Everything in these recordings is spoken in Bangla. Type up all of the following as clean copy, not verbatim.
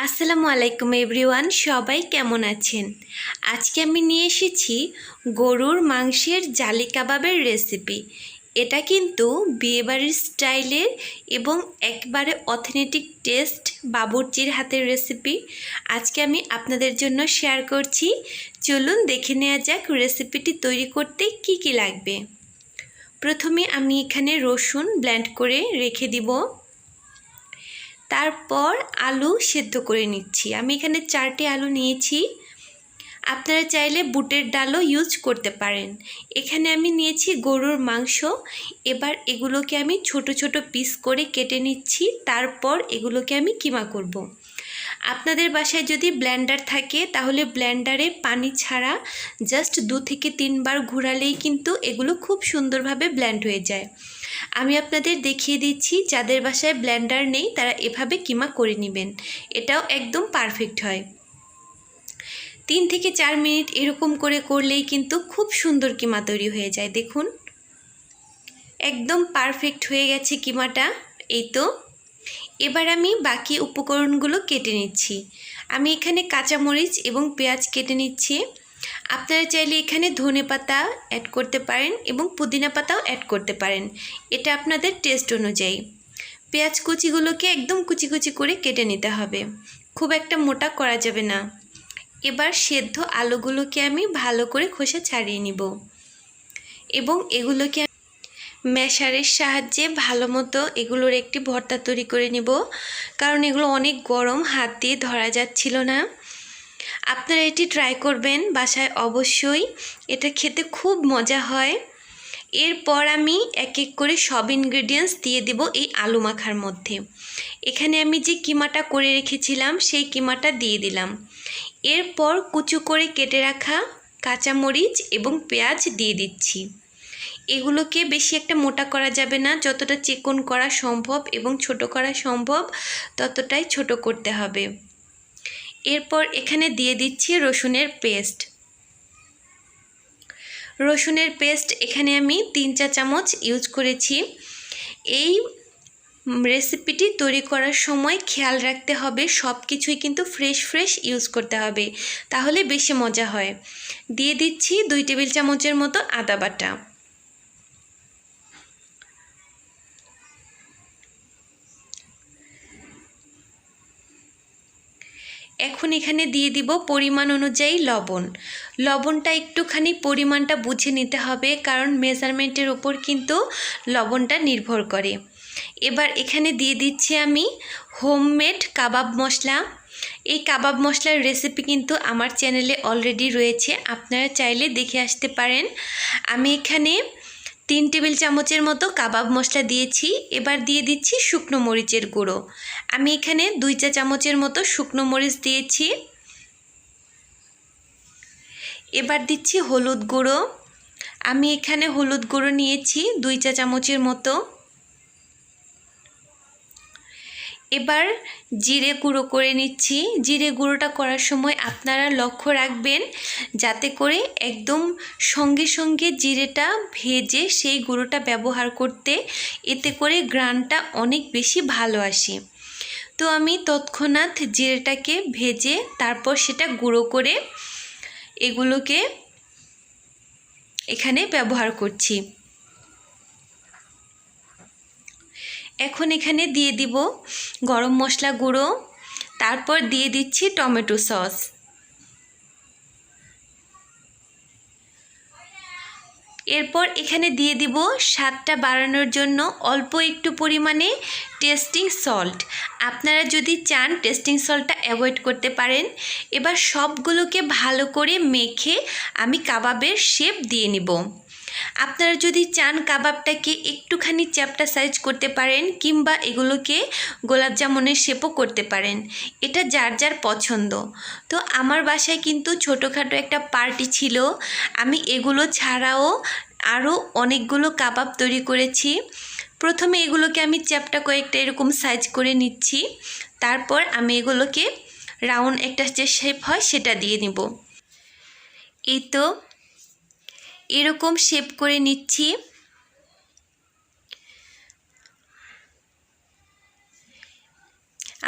আসসালামু আলাইকুম এভরিওয়ান, সবাই কেমন আছেন? আজকে আমি নিয়ে এসেছি গরুর মাংসের জালি কাবাবের রেসিপি। এটা কিন্তু বিয়েবাড়ির স্টাইলের এবং একবারে অথেন্টিক টেস্ট বাবুর্চির হাতের রেসিপি। আজকে আমি আপনাদের জন্য শেয়ার করছি। চলুন দেখে নেওয়া যাক রেসিপিটি তৈরি করতে কি কি লাগবে। প্রথমে আমি এখানে রসুন ব্লেন্ড করে রেখে দিব। তারপর আলু সেদ্ধ করে নিচ্ছি। আমি এখানে 4টি আলু নিয়েছি। আপনারা চাইলে বুটের ডালও ইউজ করতে পারেন। এখানে আমি নিয়েছি গরুর মাংস। এবার এগুলোকে আমি ছোট ছোট পিস করে কেটে নিচ্ছি। তারপর এগুলোকে আমি কিমা করব। আপনাদের বাসায় যদি ব্লেন্ডার থাকে তাহলে ব্লেন্ডারে পানি ছাড়া জাস্ট 2 থেকে 3 বার ঘোরালেই কিন্তু এগুলো খুব সুন্দরভাবে ব্লেন্ড হয়ে যায়। আমি আপনাদের দেখিয়ে দিচ্ছি, যাদের বাসায় ব্লেন্ডার নেই তারা এভাবে কিমা করে নেবেন, এটাও একদম পারফেক্ট হয়। 3 থেকে 4 মিনিট এরকম করে করলেই কিন্তু খুব সুন্দর কিমা তৈরি হয়ে যায়। দেখুন একদম পারফেক্ট হয়ে গেছে কিমাটা। এই তো এবার আমি বাকি উপকরণগুলো কেটে নিচ্ছি। আমি এখানে কাঁচামরিচ এবং পেঁয়াজ কেটে নিচ্ছি। আপনারা চাইলে এখানে ধনেপাতা অ্যাড করতে পারেন এবং পুদিনা পাতাও অ্যাড করতে পারেন, এটা আপনাদের টেস্ট অনুযায়ী। পেঁয়াজ কুচিগুলোকে একদম কুচি কুচি করে কেটে নিতে হবে, খুব একটা মোটা করা যাবে না। এবার সেদ্ধ আলুগুলোকে আমি ভালো করে খোসা ছাড়িয়ে নিব এবং এগুলোকে ম্যাশারের সাহায্যে ভালো মতো এগুলোর একটি ভর্তা তৈরি করে নিব, কারণ এগুলো অনেক গরম, হাত দিয়ে ধরা যাচ্ছিল না। আপনারা এটি ট্রাই করবেন বাসায়, অবশ্যই এটা খেতে খুব মজা হয়। এরপর আমি এক এক করে সব ইনগ্রেডিয়েন্টস দিয়ে দেব এই আলু মাখার মধ্যে। এখানে আমি যে কিমাটা করে রেখেছিলাম সেই কিমাটা দিয়ে দিলাম। এরপর কুচু করে কেটে রাখা কাঁচামরিচ এবং পেঁয়াজ দিয়ে দিচ্ছি। এগুলোকে বেশি একটা মোটা করা যাবে না, যতটা চিকন করা সম্ভব এবং ছোট করা সম্ভব ততটাই ছোট করতে হবে। এরপর এখানে দিয়ে দিচ্ছি রসুনের পেস্ট। রসুনের পেস্ট এখানে আমি 3 চা চামচ ইউজ করেছি। এই রেসিপিটি তৈরি করার সময় খেয়াল রাখতে হবে সব কিছুই কিন্তু ফ্রেশ ইউজ করতে হবে, তাহলে বেশি মজা হয়। দিয়ে দিচ্ছি 2 টেবিল চামচের মতো আদা বাটা। এখন এখানে দিয়ে দিব পরিমাণ অনুযায়ী লবণ। লবণটা একটুখানি পরিমাণটা বুঝে নিতে হবে, কারণ মেজারমেন্টের ওপর কিন্তু লবণটা নির্ভর করে। এবার এখানে দিয়ে দিচ্ছি আমি হোমমেড কাবাব মশলা। এই কাবাব মশলার রেসিপি কিন্তু আমার চ্যানেলে অলরেডি রয়েছে, আপনারা চাইলে দেখে আসতে পারেন। আমি এখানে 3 টেবিল চামচের মতো কাবাব মশলা দিয়েছি। এবার দিয়ে দিচ্ছি শুকনো মরিচের গুঁড়ো। আমি এখানে 2 চা চামচের মতো শুকনো মরিচ দিয়েছি। এবার দিচ্ছি হলুদ গুঁড়ো। আমি এখানে হলুদ গুঁড়ো নিয়েছি 2 চা চামচের মতো। এবার জিরে গুঁড়ো করে নিচ্ছি। জিরে গুঁড়োটা করার সময় আপনারা লক্ষ্য রাখবেন যাতে করে একদম সঙ্গে সঙ্গে জিরেটা ভেজে সেই গুঁড়োটা ব্যবহার করতে, এতে করে ঘ্রাণটা অনেক বেশি ভালো আসে। তো আমি তৎক্ষণাৎ জিরেটাকে ভেজে তারপর সেটা গুঁড়ো করে এগুলোকে এখানে ব্যবহার করছি। এখন এখানে দিয়ে দিব গরম মশলা গুঁড়ো, তারপর দিয়ে দিচ্ছি টমেটো সস। এরপর এখানে দিয়ে দিব স্বাদটা বাড়ানোর জন্য অল্প একটু পরিমাণে টেস্টিং সল্ট। আপনারা যদি চান টেস্টিং সল্টটা অ্যাভয়েড করতে পারেন। এবার সবগুলোকে ভালো করে মেখে আমি কাবাবের শেপ দিয়ে নিব। আপনারা যদি চান কাবাবটাকে একটুখানি চ্যাপ্টা সাইজ করতে পারেন, কিংবা এগুলোকে গোলাপ জামুনের শেপও করতে পারেন, এটা যার যার পছন্দ। তো আমার বাসায় কিন্তু ছোটোখাটো একটা পার্টি ছিল, আমি এগুলো ছাড়াও আরও অনেকগুলো কাবাব তৈরি করেছি। প্রথমে এগুলোকে আমি চ্যাপ্টা কয়েকটা এরকম সাইজ করে নিচ্ছি, তারপর আমি এগুলোকে রাউন্ড একটা যে শেপ হয় সেটা দিয়ে নিব। এই তো এরকম শেপ করে নিচ্ছি।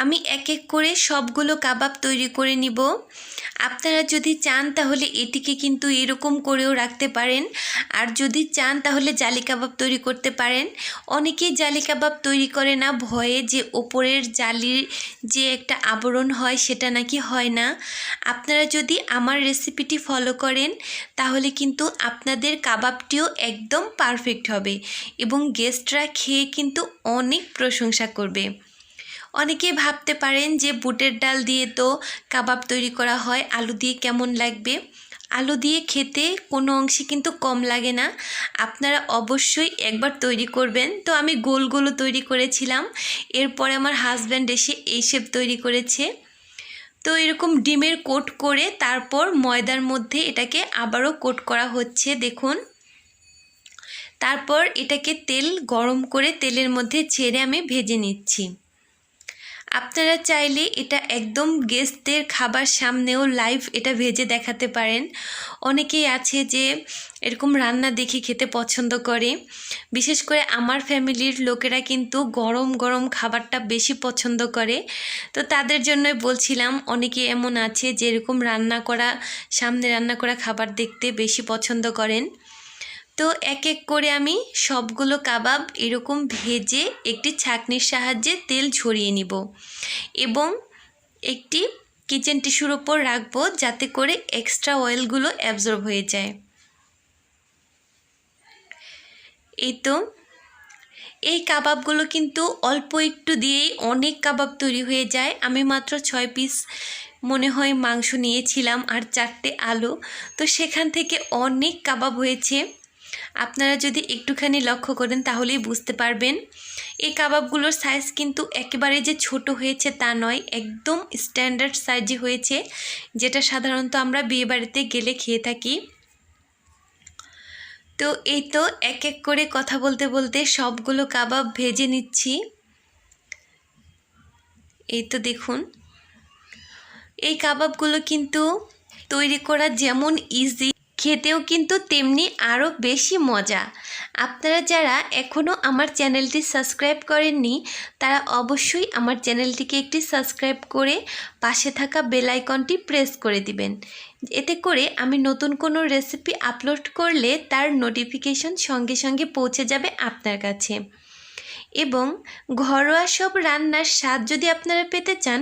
আমি এক এক করে সবগুলো কাবাব তৈরি করে নিব। আপনারা যদি চান তাহলে এটিকে কিন্তু এরকম করেও রাখতে পারেন, আর যদি চান তাহলে জালি কাবাব তৈরি করতে পারেন। অনেকেই জালি কাবাব তৈরি করে না ভয়ে, যে ওপরের জালির যে একটা আবরণ হয় সেটা নাকি হয় না। আপনারা যদি আমার রেসিপিটি ফলো করেন তাহলে কিন্তু আপনাদের কাবাবটিও একদম পারফেক্ট হবে এবং গেস্টরা খেয়ে কিন্তু অনেক প্রশংসা করবে। অনেকেই ভাবতে পারেন যে বুটের ডাল দিয়ে তো কাবাব তৈরি করা হয়, আলু দিয়ে কেমন লাগবে। আলু দিয়ে খেতে কোনো অংশে কিন্তু কম লাগে না। আপনারা অবশ্যই একবার তৈরি করবেন। তো আমি গোলগুলো তৈরি করেছিলাম, এরপরে আমার হাজব্যান্ড এসে এই শেপ তৈরি করেছে। তো এরকম ডিমের কোট করে তারপর ময়দার মধ্যে এটাকে আবারও কোট করা হচ্ছে, দেখুন। তারপর এটাকে তেল গরম করে তেলের মধ্যে ছেড়ে আমি ভেজে নিচ্ছি। আপনারা চাইলে এটা একদম গেস্টদের খাবার সামনেও লাইভ এটা ভেজে দেখাতে পারেন। অনেকেই আছে যে এরকম রান্না দেখে খেতে পছন্দ করে, বিশেষ করে আমার ফ্যামিলির লোকেরা কিন্তু গরম গরম খাবারটা বেশি পছন্দ করে। তো তাদের জন্যই বলছিলাম, অনেকে এমন আছে যে এরকম সামনে রান্না করা খাবার দেখতে বেশি পছন্দ করেন। তো এক এক করে আমি সবগুলো কাবাব এরকম ভেজে একটি ছাঁকনির সাহায্যে তেল ঝরিয়ে নিব এবং একটি কিচেন টিস্যুর ওপর রাখবো, যাতে করে এক্সট্রা অয়েলগুলো অ্যাবজর্ব হয়ে যায়। এই তো এই কাবাবগুলো কিন্তু অল্প একটু দিয়েই অনেক কাবাব তৈরি হয়ে যায়। আমি মাত্র 6 পিস মনে হয় মাংস নিয়েছিলাম আর 4টে আলু, তো সেখান থেকে অনেক কাবাব হয়েছে। আপনারা যদি একটুখানি লক্ষ্য করেন তাহলেই বুঝতে পারবেন। এই কাবাবগুলোর সাইজ কিন্তু একেবারে যে ছোট হয়েছে তা নয়, একদম স্ট্যান্ডার্ড সাইজে হয়েছে, যেটা সাধারণত আমরা বিয়েবাড়িতে গেলে খেয়ে থাকি। তো এই তো এক এক করে কথা বলতে বলতে সবগুলো কাবাব ভেজে নিচ্ছি। এই তো দেখুন, এই কাবাবগুলো কিন্তু তৈরি করা যেমন ইজি, খেতেও কিন্তু তেমনি আরও বেশি মজা। আপনারা যারা এখনও আমার চ্যানেলটি সাবস্ক্রাইব করেননি তারা অবশ্যই আমার চ্যানেলটিকে একটি সাবস্ক্রাইব করে পাশে থাকা বেল আইকনটি প্রেস করে দিবেন। এতে করে আমি নতুন কোনো রেসিপি আপলোড করলে তার নোটিফিকেশন সঙ্গে সঙ্গে পৌঁছে যাবে আপনার কাছে। এবং ঘরোয়া সব রান্নার স্বাদ যদি আপনারা পেতে চান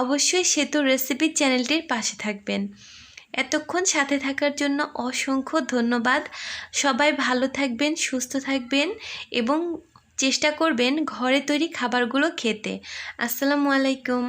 অবশ্যই সেতু রেসিপি চ্যানেলটির পাশে থাকবেন। এতক্ষণ সাথে থাকার জন্য অসংখ্য ধন্যবাদ। সবাই ভালো থাকবেন, সুস্থ থাকবেন এবং চেষ্টা করবেন ঘরে তৈরি খাবারগুলো খেতে। আসসালামু আলাইকুম।